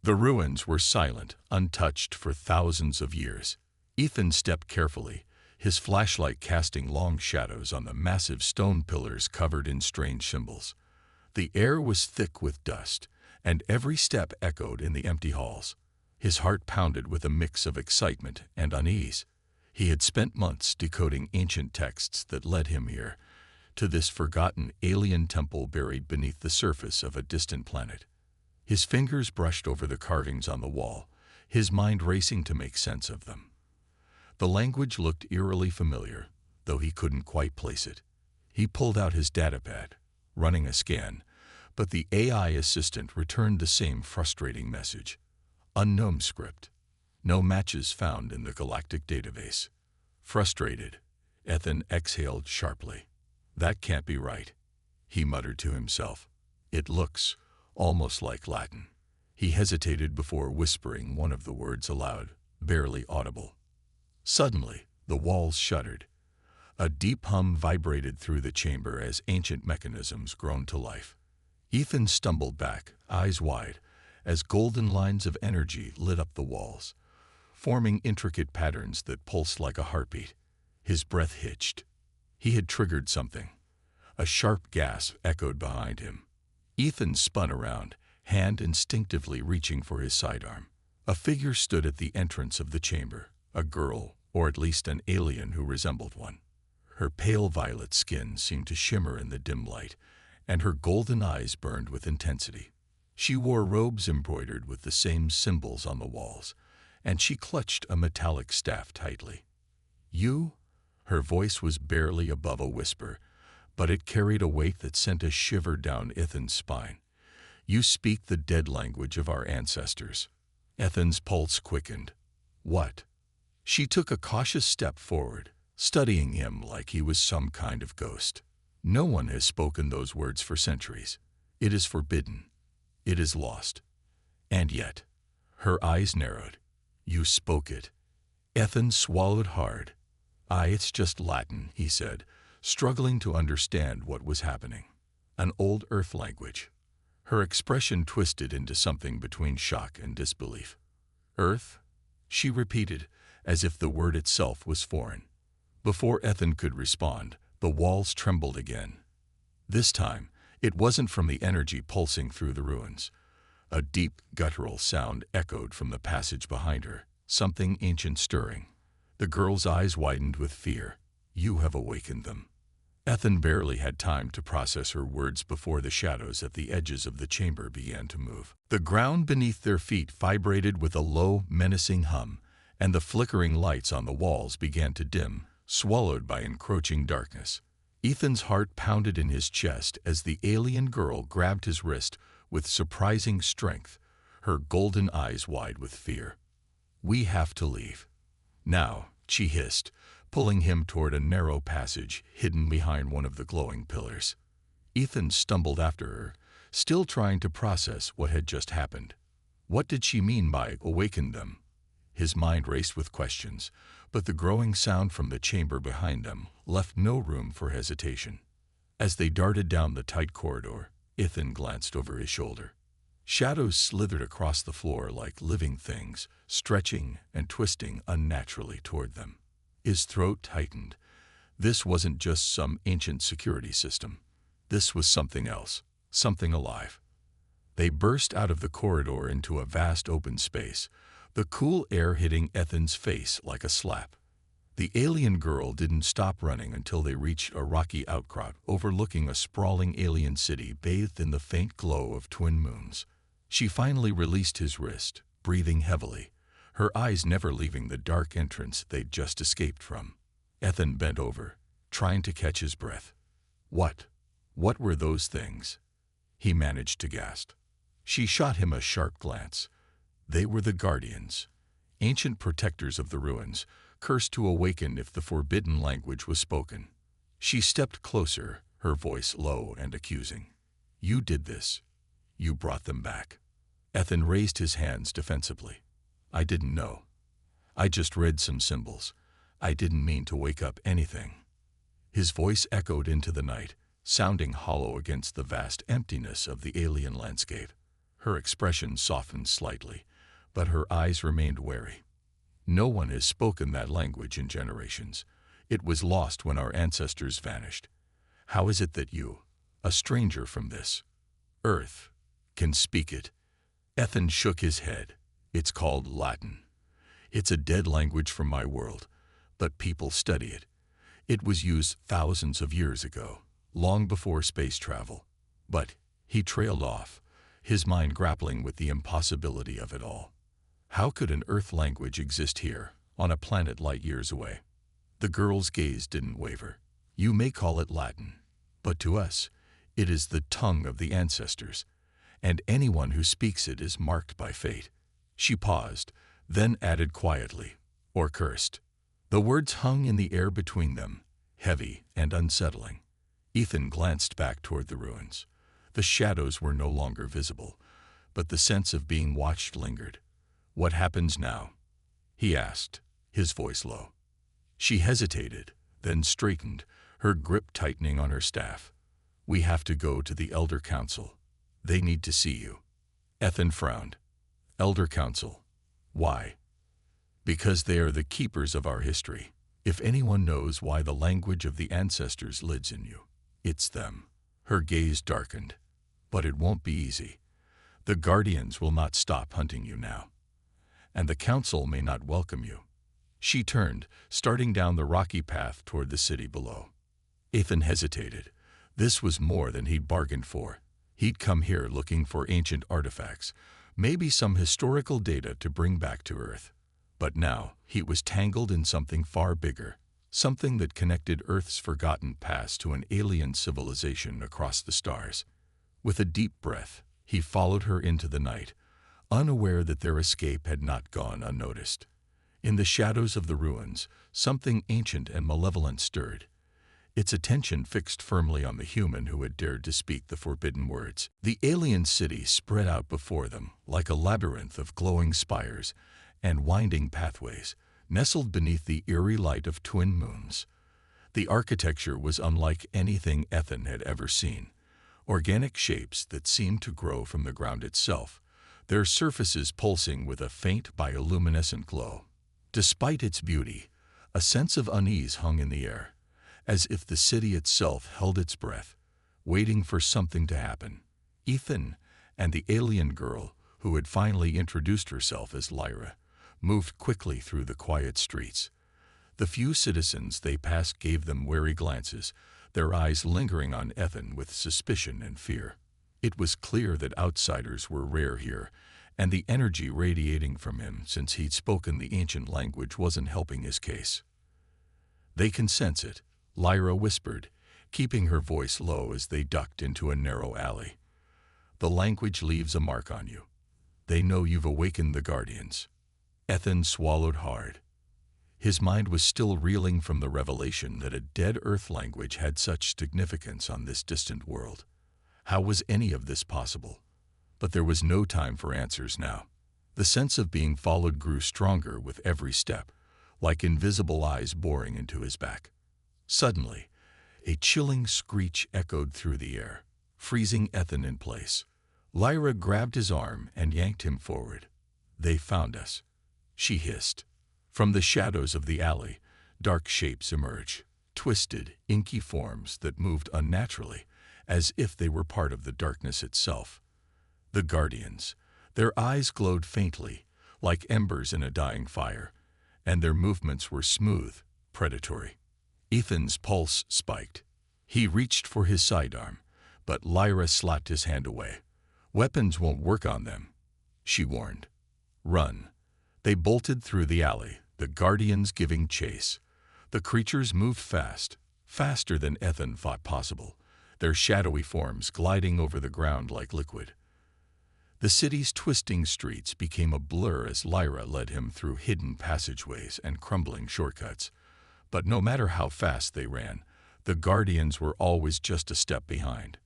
The ruins were silent, untouched for thousands of years. Ethan stepped carefully, his flashlight casting long shadows on the massive stone pillars covered in strange symbols. The air was thick with dust, and every step echoed in the empty halls. His heart pounded with a mix of excitement and unease. He had spent months decoding ancient texts that led him here, to this forgotten alien temple buried beneath the surface of a distant planet. His fingers brushed over the carvings on the wall, his mind racing to make sense of them. The language looked eerily familiar, though he couldn't quite place it. He pulled out his datapad, running a scan, but the AI assistant returned the same frustrating message. Unknown script. No matches found in the galactic database. Frustrated, Ethan exhaled sharply. That can't be right, he muttered to himself. It looks almost like Latin. He hesitated before whispering one of the words aloud, barely audible. Suddenly, the walls shuddered. A deep hum vibrated through the chamber as ancient mechanisms groaned to life. Ethan stumbled back, eyes wide, as golden lines of energy lit up the walls, forming intricate patterns that pulsed like a heartbeat. His breath hitched. He had triggered something. A sharp gasp echoed behind him. Ethan spun around, hand instinctively reaching for his sidearm. A figure stood at the entrance of the chamber, a girl, or at least an alien who resembled one. Her pale violet skin seemed to shimmer in the dim light, and her golden eyes burned with intensity. She wore robes embroidered with the same symbols on the walls, and she clutched a metallic staff tightly. "You?" Her voice was barely above a whisper, but it carried a weight that sent a shiver down Ethan's spine. "You speak the dead language of our ancestors." Ethan's pulse quickened. "What?" She took a cautious step forward, studying him like he was some kind of ghost. "No one has spoken those words for centuries. It is forbidden. It is lost." And yet, her eyes narrowed. "You spoke it." Ethan swallowed hard. It's just Latin," he said, struggling to understand what was happening. "An old Earth language." Her expression twisted into something between shock and disbelief. "Earth?" she repeated, as if the word itself was foreign. Before Ethan could respond, the walls trembled again. This time, it wasn't from the energy pulsing through the ruins. A deep, guttural sound echoed from the passage behind her, something ancient stirring. The girl's eyes widened with fear. "You have awakened them." Ethan barely had time to process her words before the shadows at the edges of the chamber began to move. The ground beneath their feet vibrated with a low, menacing hum, and the flickering lights on the walls began to dim, swallowed by encroaching darkness. Ethan's heart pounded in his chest as the alien girl grabbed his wrist with surprising strength, her golden eyes wide with fear. "We have to leave now," she hissed, pulling him toward a narrow passage hidden behind one of the glowing pillars. Ethan stumbled after her, still trying to process what had just happened. What did she mean by awaken them? His mind raced with questions, but the growing sound from the chamber behind them left no room for hesitation. As they darted down the tight corridor, Ethan glanced over his shoulder. Shadows slithered across the floor like living things, stretching and twisting unnaturally toward them. His throat tightened. This wasn't just some ancient security system. This was something else, something alive. They burst out of the corridor into a vast open space, the cool air hitting Ethan's face like a slap. The alien girl didn't stop running until they reached a rocky outcrop overlooking a sprawling alien city bathed in the faint glow of twin moons. She finally released his wrist, breathing heavily, her eyes never leaving the dark entrance they'd just escaped from. Ethan bent over, trying to catch his breath. What were those things?" he managed to gasp. She shot him a sharp glance. They were the Guardians, ancient protectors of the ruins, cursed to awaken if the forbidden language was spoken. She stepped closer, her voice low and accusing. "You did this. You brought them back." Ethan raised his hands defensively. "I didn't know. I just read some symbols. I didn't mean to wake up anything." His voice echoed into the night, sounding hollow against the vast emptiness of the alien landscape. Her expression softened slightly, but her eyes remained wary. No one has spoken that language in generations. It was lost when our ancestors vanished. How is it that you, a stranger from this earth, can speak it? Ethan shook his head. It's called Latin. It's a dead language from my world, but people study it. It was used thousands of years ago, long before space travel. But he trailed off, his mind grappling with the impossibility of it all. How could an Earth language exist here, on a planet light years away? The girl's gaze didn't waver. You may call it Latin, but to us, it is the tongue of the ancestors, and anyone who speaks it is marked by fate. She paused, then added quietly, or cursed. The words hung in the air between them, heavy and unsettling. Ethan glanced back toward the ruins. The shadows were no longer visible, but the sense of being watched lingered. What happens now? He asked, his voice low. She hesitated, then straightened, her grip tightening on her staff. We have to go to the Elder Council. They need to see you. Ethan frowned. Elder Council. Why? Because they are the keepers of our history. If anyone knows why the language of the ancestors lives in you, it's them. Her gaze darkened. But it won't be easy. The Guardians will not stop hunting you now. And the Council may not welcome you. She turned, starting down the rocky path toward the city below. Ethan hesitated. This was more than he'd bargained for. He'd come here looking for ancient artifacts, maybe some historical data to bring back to Earth. But now, he was tangled in something far bigger, something that connected Earth's forgotten past to an alien civilization across the stars. With a deep breath, he followed her into the night, unaware that their escape had not gone unnoticed. In the shadows of the ruins, something ancient and malevolent stirred, its attention fixed firmly on the human who had dared to speak the forbidden words. The alien city spread out before them like a labyrinth of glowing spires and winding pathways, nestled beneath the eerie light of twin moons. The architecture was unlike anything Ethan had ever seen. Organic shapes that seemed to grow from the ground itself, their surfaces pulsing with a faint bioluminescent glow. Despite its beauty, a sense of unease hung in the air, as if the city itself held its breath, waiting for something to happen. Ethan and the alien girl, who had finally introduced herself as Lyra, moved quickly through the quiet streets. The few citizens they passed gave them wary glances, their eyes lingering on Ethan with suspicion and fear. It was clear that outsiders were rare here, and the energy radiating from him since he'd spoken the ancient language wasn't helping his case. They can sense it, Lyra whispered, keeping her voice low as they ducked into a narrow alley. The language leaves a mark on you. They know you've awakened the Guardians. Ethan swallowed hard. His mind was still reeling from the revelation that a dead Earth language had such significance on this distant world. How was any of this possible? But there was no time for answers now. The sense of being followed grew stronger with every step, like invisible eyes boring into his back. Suddenly, a chilling screech echoed through the air, freezing Ethan in place. Lyra grabbed his arm and yanked him forward. They found us, she hissed. From the shadows of the alley, dark shapes emerged, twisted, inky forms that moved unnaturally, as if they were part of the darkness itself. The Guardians. Their eyes glowed faintly, like embers in a dying fire, and their movements were smooth, predatory. Ethan's pulse spiked. He reached for his sidearm, but Lyra slapped his hand away. Weapons won't work on them, she warned. Run. They bolted through the alley, the Guardians giving chase. The creatures moved fast, faster than Ethan thought possible, their shadowy forms gliding over the ground like liquid. The city's twisting streets became a blur as Lyra led him through hidden passageways and crumbling shortcuts. But no matter how fast they ran, the Guardians were always just a step behind.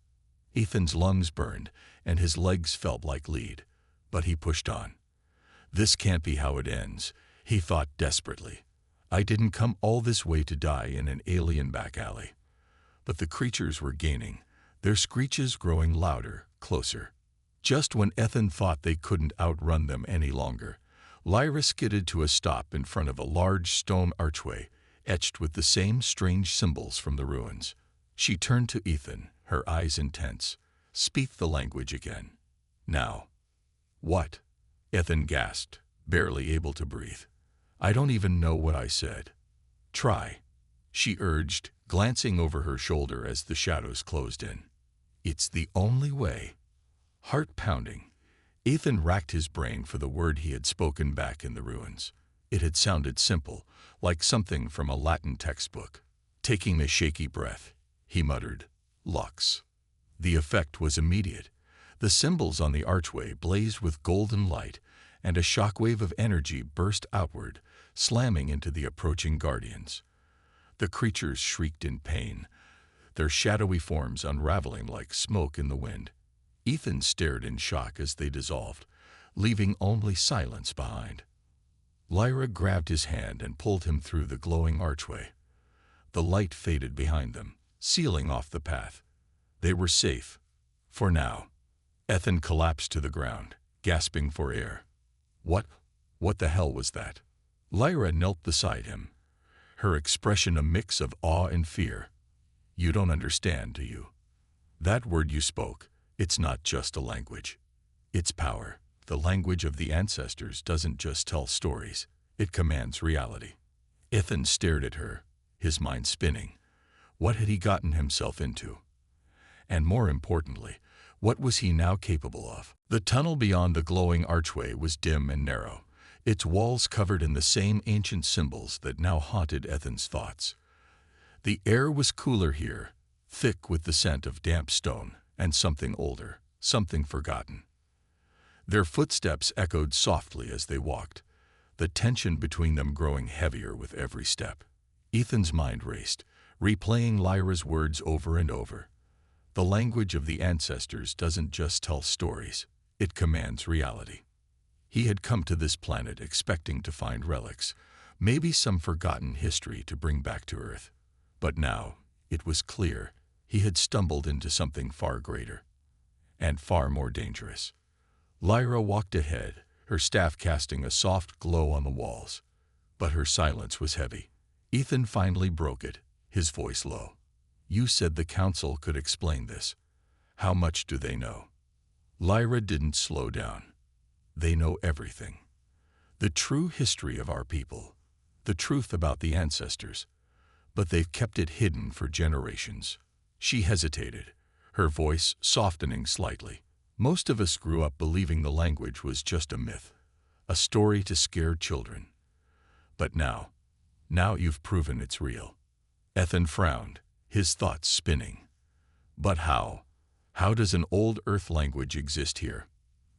Ethan's lungs burned, and his legs felt like lead, but he pushed on. This can't be how it ends, he thought desperately. I didn't come all this way to die in an alien back alley. But the creatures were gaining, their screeches growing louder, closer. Just when Ethan thought they couldn't outrun them any longer, Lyra skidded to a stop in front of a large stone archway, etched with the same strange symbols from the ruins. She turned to Ethan, her eyes intense. "Speak the language again. Now." "What?" Ethan gasped, barely able to breathe. "I don't even know what I said." "Try," she urged, glancing over her shoulder as the shadows closed in. "It's the only way." Heart pounding, Ethan racked his brain for the word he had spoken back in the ruins. It had sounded simple, like something from a Latin textbook. Taking a shaky breath, he muttered, "Lux." The effect was immediate. The symbols on the archway blazed with golden light, and a shockwave of energy burst outward, slamming into the approaching guardians. The creatures shrieked in pain, their shadowy forms unraveling like smoke in the wind. Ethan stared in shock as they dissolved, leaving only silence behind. Lyra grabbed his hand and pulled him through the glowing archway. The light faded behind them, sealing off the path. They were safe, for now. Ethan collapsed to the ground, gasping for air. What the hell was that?" Lyra knelt beside him, her expression a mix of awe and fear. "You don't understand, do you? That word you spoke, it's not just a language. It's power. The language of the ancestors doesn't just tell stories, it commands reality." Ethan stared at her, his mind spinning. What had he gotten himself into? And more importantly, what was he now capable of? The tunnel beyond the glowing archway was dim and narrow, its walls covered in the same ancient symbols that now haunted Ethan's thoughts. The air was cooler here, thick with the scent of damp stone and something older, something forgotten. Their footsteps echoed softly as they walked, the tension between them growing heavier with every step. Ethan's mind raced, replaying Lyra's words over and over. The language of the ancestors doesn't just tell stories, it commands reality. He had come to this planet expecting to find relics, maybe some forgotten history to bring back to Earth. But now, it was clear, he had stumbled into something far greater, and far more dangerous. Lyra walked ahead, her staff casting a soft glow on the walls. But her silence was heavy. Ethan finally broke it, his voice low. "You said the council could explain this. How much do they know?" Lyra didn't slow down. "They know everything. The true history of our people, the truth about the ancestors. But they've kept it hidden for generations." She hesitated, her voice softening slightly. "Most of us grew up believing the language was just a myth, a story to scare children. But now you've proven it's real." Ethan frowned, his thoughts spinning. "But how? How does an old Earth language exist here?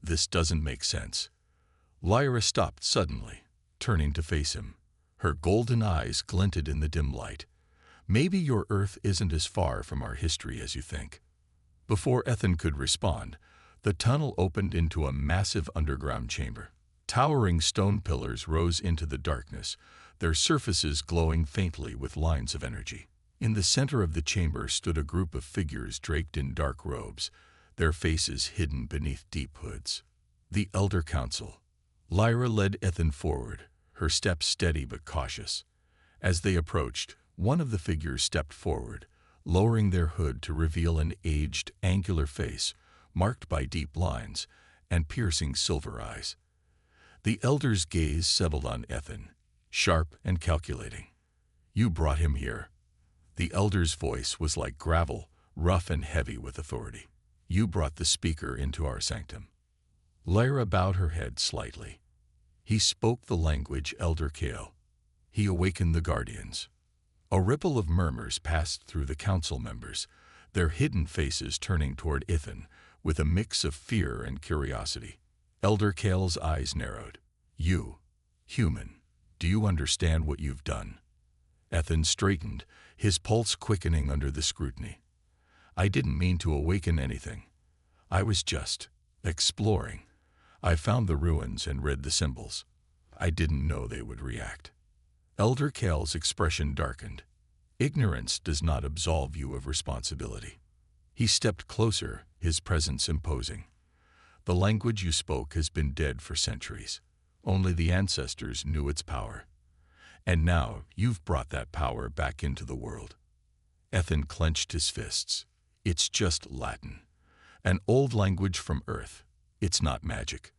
This doesn't make sense." Lyra stopped suddenly, turning to face him. Her golden eyes glinted in the dim light. "Maybe your Earth isn't as far from our history as you think." Before Ethan could respond, the tunnel opened into a massive underground chamber. Towering stone pillars rose into the darkness, their surfaces glowing faintly with lines of energy. In the center of the chamber stood a group of figures draped in dark robes, their faces hidden beneath deep hoods. The Elder Council. Lyra led Ethan forward, her steps steady but cautious. As they approached, one of the figures stepped forward, lowering their hood to reveal an aged, angular face, marked by deep lines and piercing silver eyes. The elder's gaze settled on Ethan, sharp and calculating. "You brought him here." The elder's voice was like gravel, rough and heavy with authority. "You brought the speaker into our sanctum." Lyra bowed her head slightly. "He spoke the language Elder Kale. He awakened the guardians." A ripple of murmurs passed through the council members, their hidden faces turning toward Ethan with a mix of fear and curiosity. Elder Kale's eyes narrowed. "You, human, do you understand what you've done?" Ethan straightened, his pulse quickening under the scrutiny. "I didn't mean to awaken anything. I was just exploring. I found the ruins and read the symbols. I didn't know they would react." Elder Kale's expression darkened. "Ignorance does not absolve you of responsibility." He stepped closer, his presence imposing. The language you spoke has been dead for centuries. Only the ancestors knew its power. And now you've brought that power back into the world. Ethan clenched his fists. It's just Latin. An old language from Earth. It's not magic.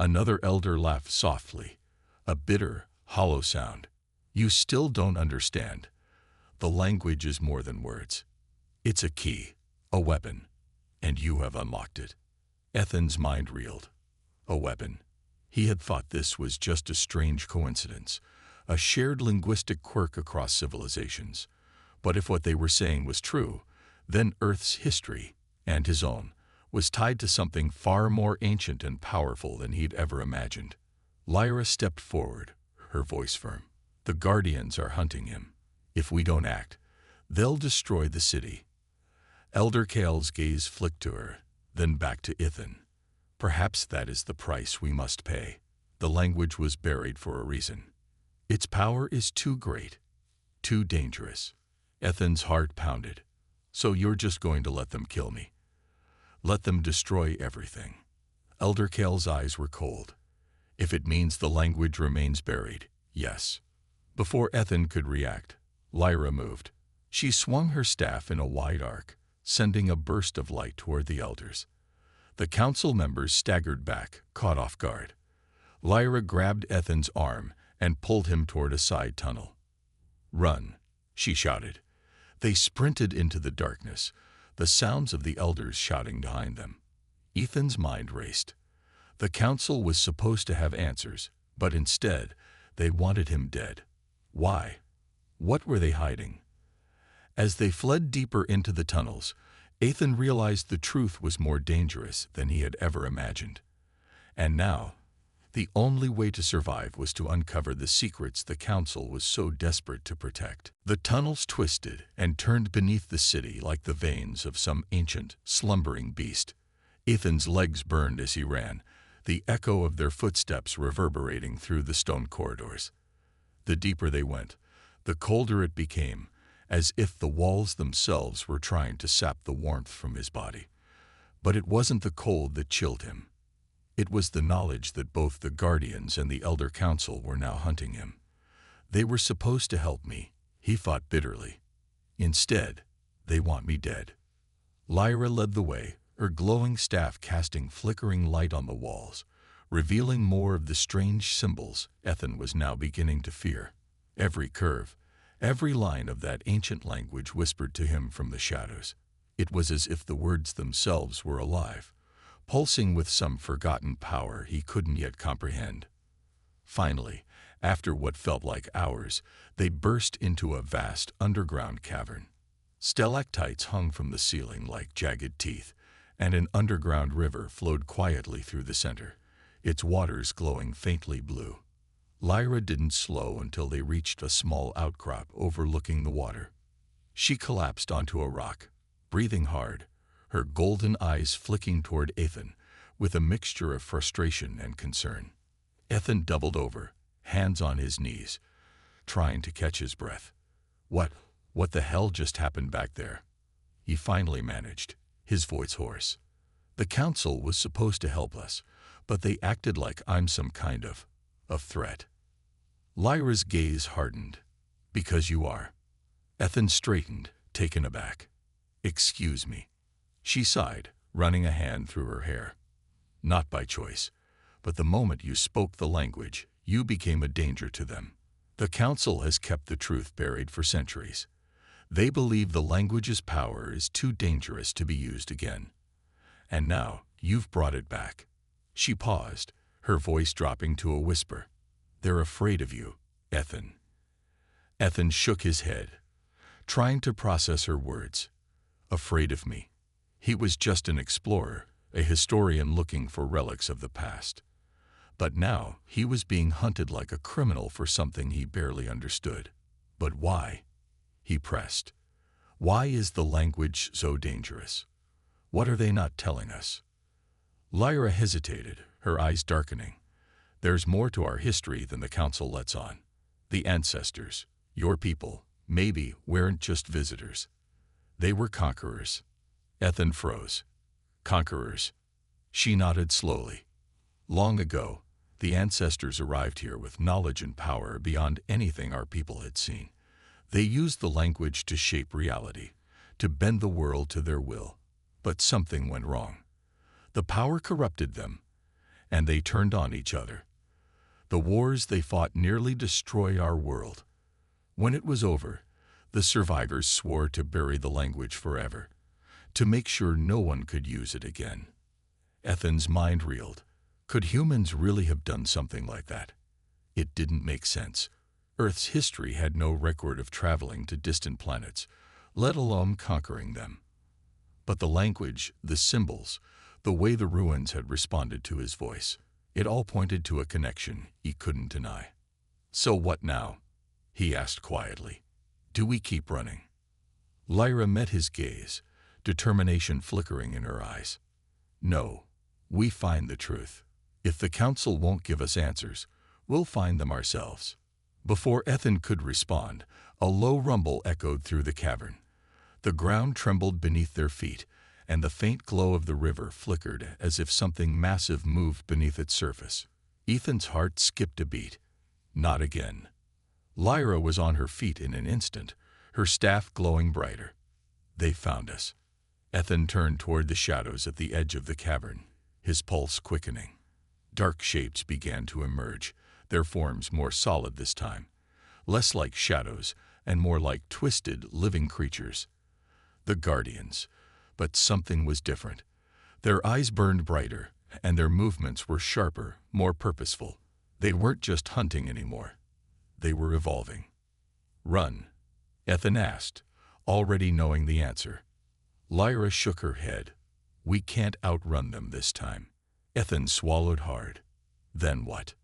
Another elder laughed softly, a bitter, hollow sound. You still don't understand. The language is more than words. It's a key, a weapon, and you have unlocked it. Ethan's mind reeled. A weapon. He had thought this was just a strange coincidence, a shared linguistic quirk across civilizations. But if what they were saying was true, then Earth's history, and his own, was tied to something far more ancient and powerful than he'd ever imagined. Lyra stepped forward, her voice firm. The Guardians are hunting him. If we don't act, they'll destroy the city. Elder Kale's gaze flicked to her, then back to Ethan. Perhaps that is the price we must pay. The language was buried for a reason. Its power is too great, too dangerous. Ethan's heart pounded. So you're just going to let them kill me? Let them destroy everything. Elder Kale's eyes were cold. If it means the language remains buried, yes. Before Ethan could react, Lyra moved. She swung her staff in a wide arc, sending a burst of light toward the elders. The council members staggered back, caught off guard. Lyra grabbed Ethan's arm and pulled him toward a side tunnel. Run, she shouted. They sprinted into the darkness, the sounds of the elders shouting behind them. Ethan's mind raced. The council was supposed to have answers, but instead, they wanted him dead. Why? What were they hiding? As they fled deeper into the tunnels, Ethan realized the truth was more dangerous than he had ever imagined. And now, the only way to survive was to uncover the secrets the council was so desperate to protect. The tunnels twisted and turned beneath the city like the veins of some ancient, slumbering beast. Ethan's legs burned as he ran, the echo of their footsteps reverberating through the stone corridors. The deeper they went, the colder it became, as if the walls themselves were trying to sap the warmth from his body. But it wasn't the cold that chilled him. It was the knowledge that both the Guardians and the Elder Council were now hunting him. They were supposed to help me, he thought bitterly. Instead, they want me dead. Lyra led the way, her glowing staff casting flickering light on the walls, revealing more of the strange symbols Ethan was now beginning to fear. Every curve, every line of that ancient language whispered to him from the shadows. It was as if the words themselves were alive, pulsing with some forgotten power he couldn't yet comprehend. Finally, after what felt like hours, they burst into a vast underground cavern. Stalactites hung from the ceiling like jagged teeth, and an underground river flowed quietly through the center, its waters glowing faintly blue. Lyra didn't slow until they reached a small outcrop overlooking the water. She collapsed onto a rock, breathing hard, her golden eyes flicking toward Ethan with a mixture of frustration and concern. Ethan doubled over, hands on his knees, trying to catch his breath. What the hell just happened back there? He finally managed, his voice hoarse. The council was supposed to help us, but they acted like I'm some kind of threat. Lyra's gaze hardened. Because you are. Ethan straightened, taken aback. Excuse me. She sighed, running a hand through her hair. Not by choice, but the moment you spoke the language, you became a danger to them. The council has kept the truth buried for centuries. They believe the language's power is too dangerous to be used again. And now, you've brought it back. She paused, her voice dropping to a whisper. They're afraid of you, Ethan. Ethan shook his head, trying to process her words. Afraid of me. He was just an explorer, a historian looking for relics of the past. But now he was being hunted like a criminal for something he barely understood. But why? He pressed. Why is the language so dangerous? What are they not telling us? Lyra hesitated, her eyes darkening. There's more to our history than the council lets on. The ancestors, your people, maybe weren't just visitors. They were conquerors. Ethan froze. Conquerors. She nodded slowly. Long ago, the ancestors arrived here with knowledge and power beyond anything our people had seen. They used the language to shape reality, to bend the world to their will. But something went wrong. The power corrupted them, and they turned on each other. The wars they fought nearly destroyed our world. When it was over, the survivors swore to bury the language forever, to make sure no one could use it again. Ethan's mind reeled. Could humans really have done something like that? It didn't make sense. Earth's history had no record of traveling to distant planets, let alone conquering them. But the language, the symbols, the way the ruins had responded to his voice, it all pointed to a connection he couldn't deny. "So what now?" he asked quietly. "Do we keep running?" Lyra met his gaze, determination flickering in her eyes. "No, we find the truth. If the council won't give us answers, we'll find them ourselves." Before Ethan could respond, a low rumble echoed through the cavern. The ground trembled beneath their feet, and the faint glow of the river flickered as if something massive moved beneath its surface. Ethan's heart skipped a beat. Not again. Lyra was on her feet in an instant, her staff glowing brighter. "They found us." Ethan turned toward the shadows at the edge of the cavern, his pulse quickening. Dark shapes began to emerge, their forms more solid this time, less like shadows and more like twisted, living creatures. The Guardians. But something was different. Their eyes burned brighter, and their movements were sharper, more purposeful. They weren't just hunting anymore. They were evolving. "Run?" Ethan asked, already knowing the answer. Lyra shook her head. "We can't outrun them this time." Ethan swallowed hard. "Then what?"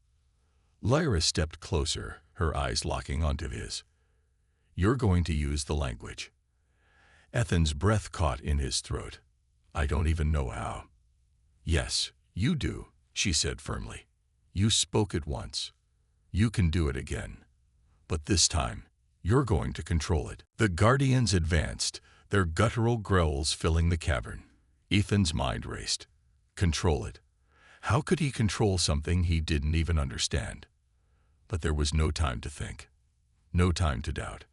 Lyra stepped closer, her eyes locking onto his. "You're going to use the language." Ethan's breath caught in his throat. "I don't even know how." "Yes, you do," she said firmly. "You spoke it once. You can do it again. But this time, you're going to control it." The Guardians advanced, their guttural growls filling the cavern. Ethan's mind raced. Control it. How could he control something he didn't even understand? But there was no time to think. No time to doubt.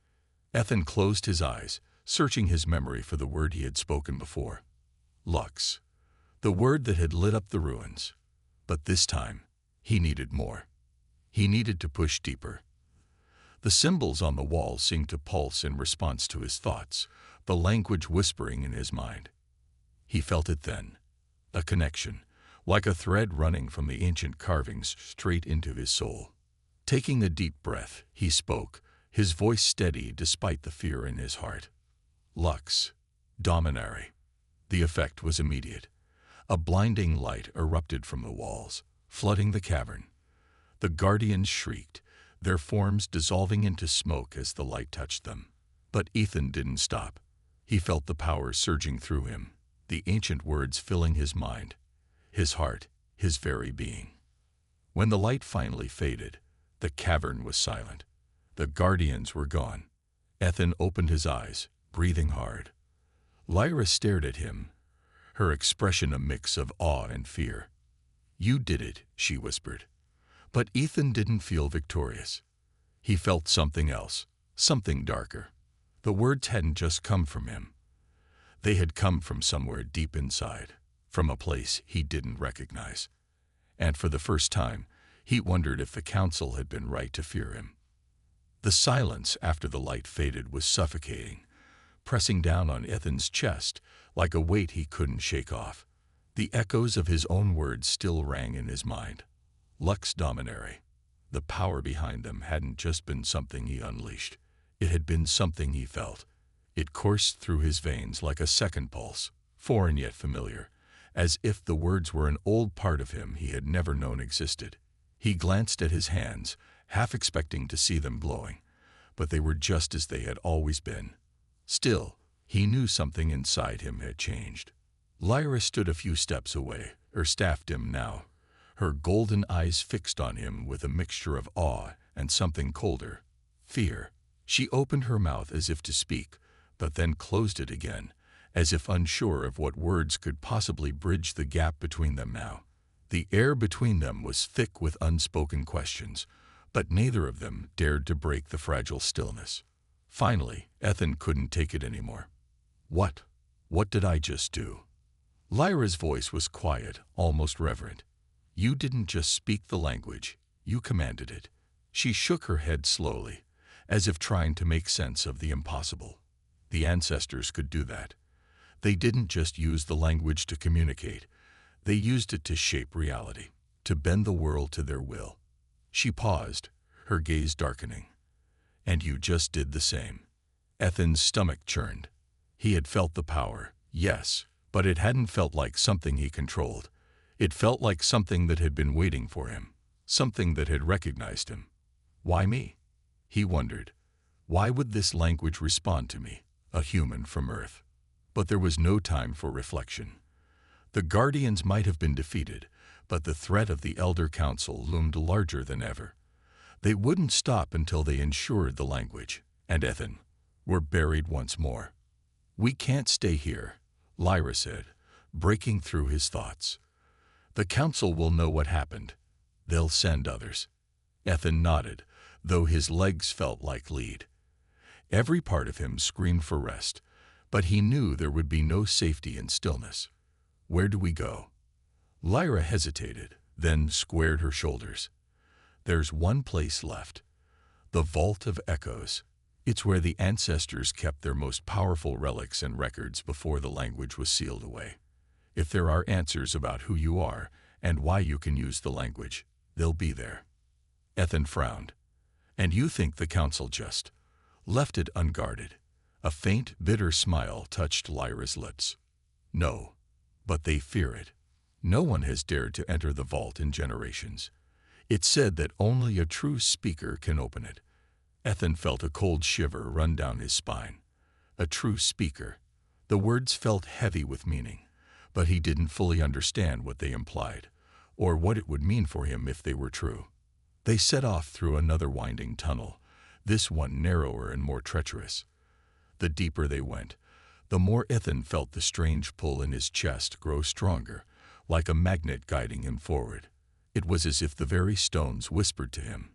Ethan closed his eyes, searching his memory for the word he had spoken before. Lux. The word that had lit up the ruins. But this time, he needed more. He needed to push deeper. The symbols on the wall seemed to pulse in response to his thoughts, the language whispering in his mind. He felt it then. A connection, like a thread running from the ancient carvings straight into his soul. Taking a deep breath, he spoke, his voice steady despite the fear in his heart. Lux. Dominary. The effect was immediate. A blinding light erupted from the walls, flooding the cavern. The Guardians shrieked, their forms dissolving into smoke as the light touched them. But Ethan didn't stop. He felt the power surging through him, the ancient words filling his mind, his heart, his very being. When the light finally faded, the cavern was silent. The Guardians were gone. Ethan opened his eyes, breathing hard. Lyra stared at him, her expression a mix of awe and fear. "You did it," she whispered. But Ethan didn't feel victorious. He felt something else, something darker. The words hadn't just come from him. They had come from somewhere deep inside, from a place he didn't recognize. And for the first time, he wondered if the council had been right to fear him. The silence after the light faded was suffocating, pressing down on Ethan's chest like a weight he couldn't shake off. The echoes of his own words still rang in his mind. Lux Dominary. The power behind them hadn't just been something he unleashed. It had been something he felt. It coursed through his veins like a second pulse, foreign yet familiar, as if the words were an old part of him he had never known existed. He glanced at his hands, half expecting to see them glowing, but they were just as they had always been. Still, he knew something inside him had changed. Lyra stood a few steps away, her staff dim now, her golden eyes fixed on him with a mixture of awe and something colder, fear. She opened her mouth as if to speak, but then closed it again, as if unsure of what words could possibly bridge the gap between them now. The air between them was thick with unspoken questions, but neither of them dared to break the fragile stillness. Finally, Ethan couldn't take it anymore. What? What did I just do? Lyra's voice was quiet, almost reverent. You didn't just speak the language, you commanded it. She shook her head slowly, as if trying to make sense of the impossible. The ancestors could do that. They didn't just use the language to communicate. They used it to shape reality, to bend the world to their will. She paused, her gaze darkening. And you just did the same. Ethan's stomach churned. He had felt the power, yes, but it hadn't felt like something he controlled. It felt like something that had been waiting for him, something that had recognized him. Why me? He wondered. Why would this language respond to me, a human from Earth? But there was no time for reflection. The Guardians might have been defeated, but the threat of the Elder Council loomed larger than ever. They wouldn't stop until they ensured the language, and Ethan were buried once more. We can't stay here, Lyra said, breaking through his thoughts. The Council will know what happened. They'll send others. Ethan nodded, though his legs felt like lead. Every part of him screamed for rest, but he knew there would be no safety in stillness. Where do we go? Lyra hesitated, then squared her shoulders. There's one place left. The Vault of Echoes. It's where the ancestors kept their most powerful relics and records before the language was sealed away. If there are answers about who you are and why you can use the language, they'll be there. Ethan frowned. And you think the Council just left it unguarded? A faint, bitter smile touched Lyra's lips. No, but they fear it. No one has dared to enter the vault in generations. It's said that only a true speaker can open it. Ethan felt a cold shiver run down his spine. A true speaker. The words felt heavy with meaning, but he didn't fully understand what they implied, or what it would mean for him if they were true. They set off through another winding tunnel, this one narrower and more treacherous. The deeper they went, the more Ethan felt the strange pull in his chest grow stronger, like a magnet guiding him forward. It was as if the very stones whispered to him.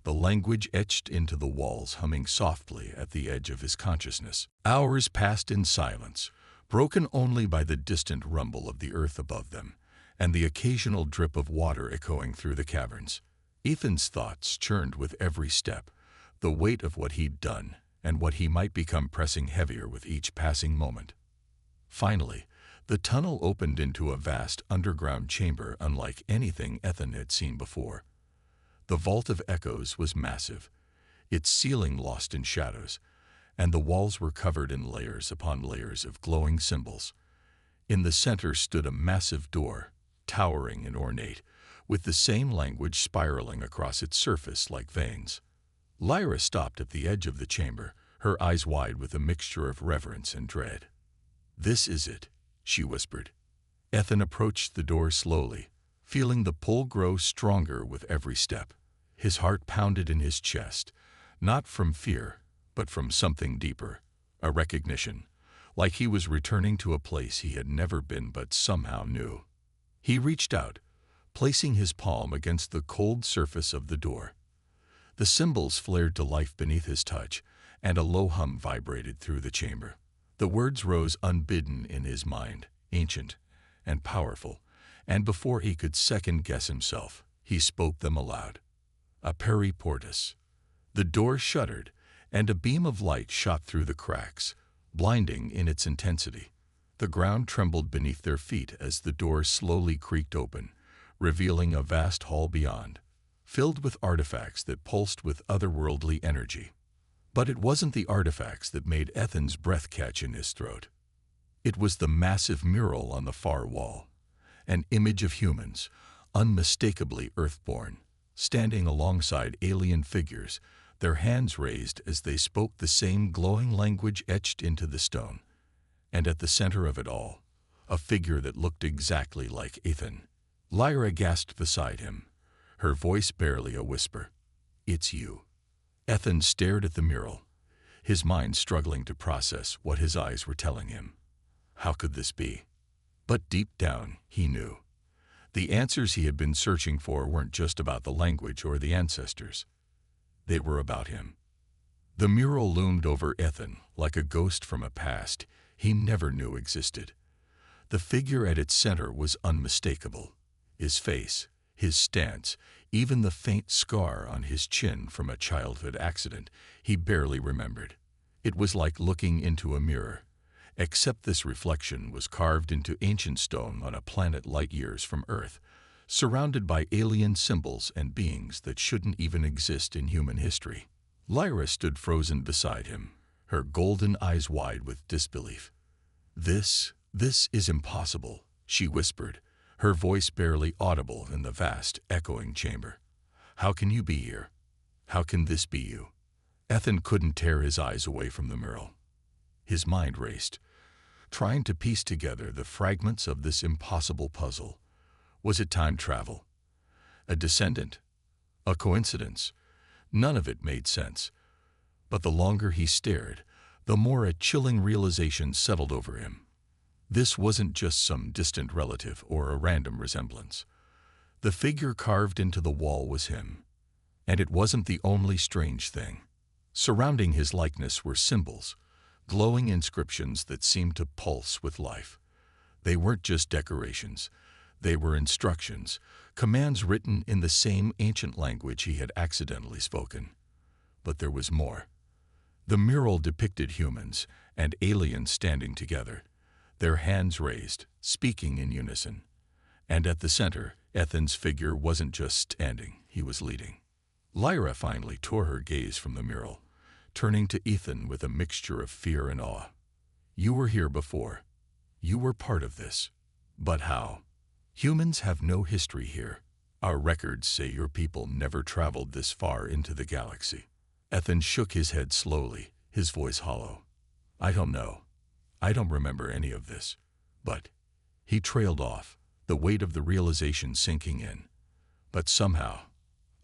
The language etched into the walls, humming softly at the edge of his consciousness. Hours passed in silence, broken only by the distant rumble of the earth above them, and the occasional drip of water echoing through the caverns. Ethan's thoughts churned with every step, the weight of what he'd done, and what he might become pressing heavier with each passing moment. Finally, the tunnel opened into a vast underground chamber unlike anything Ethan had seen before. The Vault of Echoes was massive, its ceiling lost in shadows, and the walls were covered in layers upon layers of glowing symbols. In the center stood a massive door, towering and ornate, with the same language spiraling across its surface like veins. Lyra stopped at the edge of the chamber, her eyes wide with a mixture of reverence and dread. "This is it," she whispered. Ethan approached the door slowly, feeling the pull grow stronger with every step. His heart pounded in his chest, not from fear, but from something deeper, a recognition, like he was returning to a place he had never been but somehow knew. He reached out, placing his palm against the cold surface of the door. The symbols flared to life beneath his touch, and a low hum vibrated through the chamber. The words rose unbidden in his mind, ancient and powerful, and before he could second-guess himself, he spoke them aloud. A peri portus. The door shuddered, and a beam of light shot through the cracks, blinding in its intensity. The ground trembled beneath their feet as the door slowly creaked open, revealing a vast hall beyond, filled with artifacts that pulsed with otherworldly energy. But it wasn't the artifacts that made Ethan's breath catch in his throat. It was the massive mural on the far wall, an image of humans, unmistakably earthborn, standing alongside alien figures, their hands raised as they spoke the same glowing language etched into the stone. And at the center of it all, a figure that looked exactly like Ethan. Lyra gasped beside him, her voice barely a whisper. "It's you." Ethan stared at the mural, his mind struggling to process what his eyes were telling him. How could this be? But deep down, he knew. The answers he had been searching for weren't just about the language or the ancestors. They were about him. The mural loomed over Ethan like a ghost from a past he never knew existed. The figure at its center was unmistakable. His face, his stance, even the faint scar on his chin from a childhood accident he barely remembered. It was like looking into a mirror, except this reflection was carved into ancient stone on a planet light years from Earth, surrounded by alien symbols and beings that shouldn't even exist in human history. Lyra stood frozen beside him, her golden eyes wide with disbelief. This is impossible," she whispered, her voice barely audible in the vast, echoing chamber. "How can you be here? How can this be you?" Ethan couldn't tear his eyes away from the mural. His mind raced, trying to piece together the fragments of this impossible puzzle. Was it time travel? A descendant? A coincidence? None of it made sense. But the longer he stared, the more a chilling realization settled over him. This wasn't just some distant relative or a random resemblance. The figure carved into the wall was him. And it wasn't the only strange thing. Surrounding his likeness were symbols, glowing inscriptions that seemed to pulse with life. They weren't just decorations. They were instructions, commands written in the same ancient language he had accidentally spoken. But there was more. The mural depicted humans and aliens standing together, their hands raised, speaking in unison. And at the center, Ethan's figure wasn't just standing, he was leading. Lyra finally tore her gaze from the mural, turning to Ethan with a mixture of fear and awe. "You were here before. You were part of this. But how? Humans have no history here. Our records say your people never traveled this far into the galaxy." Ethan shook his head slowly, his voice hollow. "I don't know. I don't remember any of this. But..." He trailed off, the weight of the realization sinking in. "But somehow,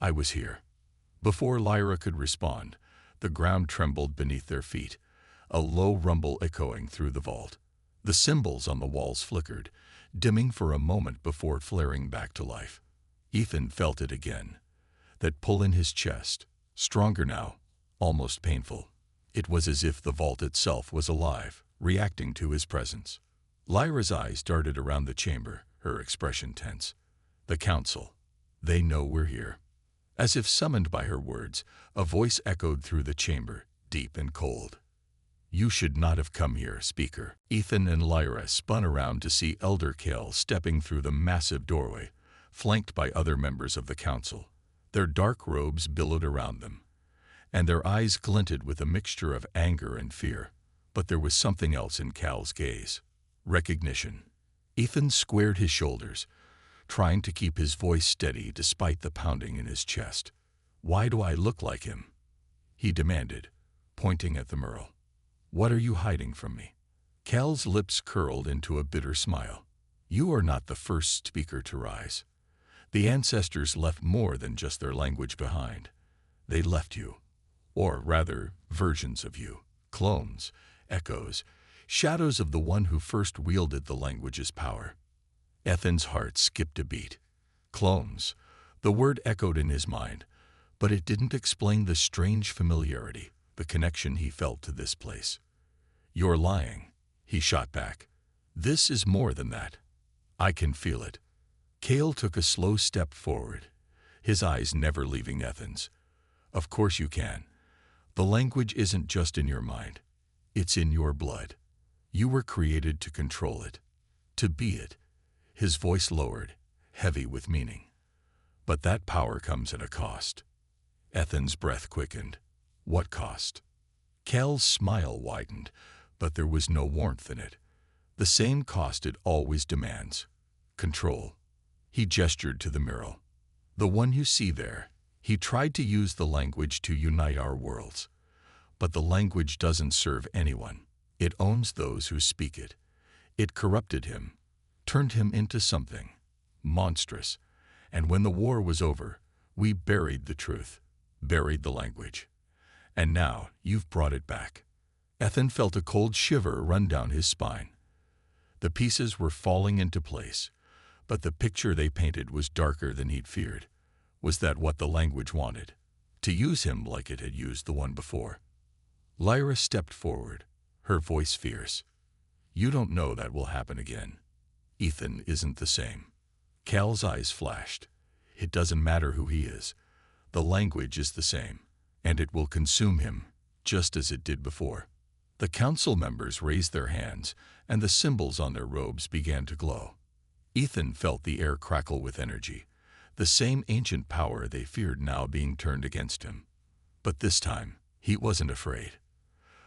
I was here." Before Lyra could respond, the ground trembled beneath their feet, a low rumble echoing through the vault. The symbols on the walls flickered, dimming for a moment before flaring back to life. Ethan felt it again, that pull in his chest, stronger now, almost painful. It was as if the vault itself was alive, reacting to his presence. Lyra's eyes darted around the chamber, her expression tense. "The council. They know we're here." As if summoned by her words, a voice echoed through the chamber, deep and cold. "You should not have come here, Speaker." Ethan and Lyra spun around to see Elder Kale stepping through the massive doorway, flanked by other members of the council. Their dark robes billowed around them, and their eyes glinted with a mixture of anger and fear. But there was something else in Cal's gaze. Recognition. Ethan squared his shoulders, trying to keep his voice steady despite the pounding in his chest. "Why do I look like him?" he demanded, pointing at the mural. "What are you hiding from me?" Cal's lips curled into a bitter smile. "You are not the first speaker to rise. The ancestors left more than just their language behind. They left you, or rather, versions of you, clones, echoes, shadows of the one who first wielded the language's power." Ethan's heart skipped a beat. Clones. The word echoed in his mind, but it didn't explain the strange familiarity, the connection he felt to this place. "You're lying," he shot back. "This is more than that. I can feel it." Cale took a slow step forward, his eyes never leaving Ethan's. "Of course you can. The language isn't just in your mind. It's in your blood. You were created to control it, to be it." His voice lowered, heavy with meaning. "But that power comes at a cost." Ethan's breath quickened. What cost? Cal's smile widened, but there was no warmth in it. The same cost it always demands. Control. He gestured to the mural. "The one you see there." He tried to use the language to unite our worlds. But the language doesn't serve anyone. It owns those who speak it. It corrupted him, turned him into something monstrous. And when the war was over, we buried the truth, buried the language. And now you've brought it back. Ethan felt a cold shiver run down his spine. The pieces were falling into place, but the picture they painted was darker than he'd feared. Was that what the language wanted? To use him like it had used the one before? Lyra stepped forward, her voice fierce. You don't know that will happen again. Ethan isn't the same. Cal's eyes flashed. It doesn't matter who he is. The language is the same, and it will consume him, just as it did before. The council members raised their hands, and the symbols on their robes began to glow. Ethan felt the air crackle with energy, the same ancient power they feared now being turned against him. But this time, he wasn't afraid.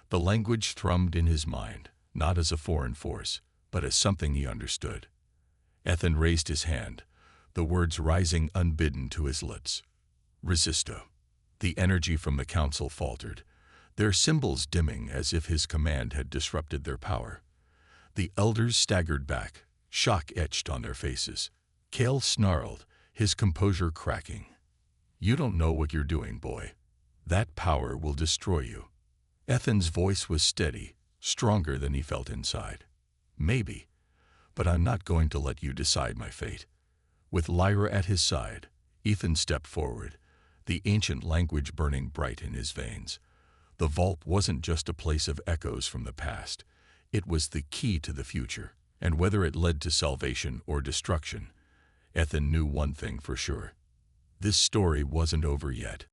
The language thrummed in his mind, not as a foreign force, but as something he understood. Ethan raised his hand, the words rising unbidden to his lips. Resisto. The energy from the council faltered, their symbols dimming as if his command had disrupted their power. The elders staggered back, shock etched on their faces. Cal snarled, his composure cracking. You don't know what you're doing, boy. That power will destroy you. Ethan's voice was steady, stronger than he felt inside. Maybe, but I'm not going to let you decide my fate. With Lyra at his side, Ethan stepped forward, the ancient language burning bright in his veins. The vault wasn't just a place of echoes from the past. It was the key to the future, and whether it led to salvation or destruction, Ethan knew one thing for sure. This story wasn't over yet.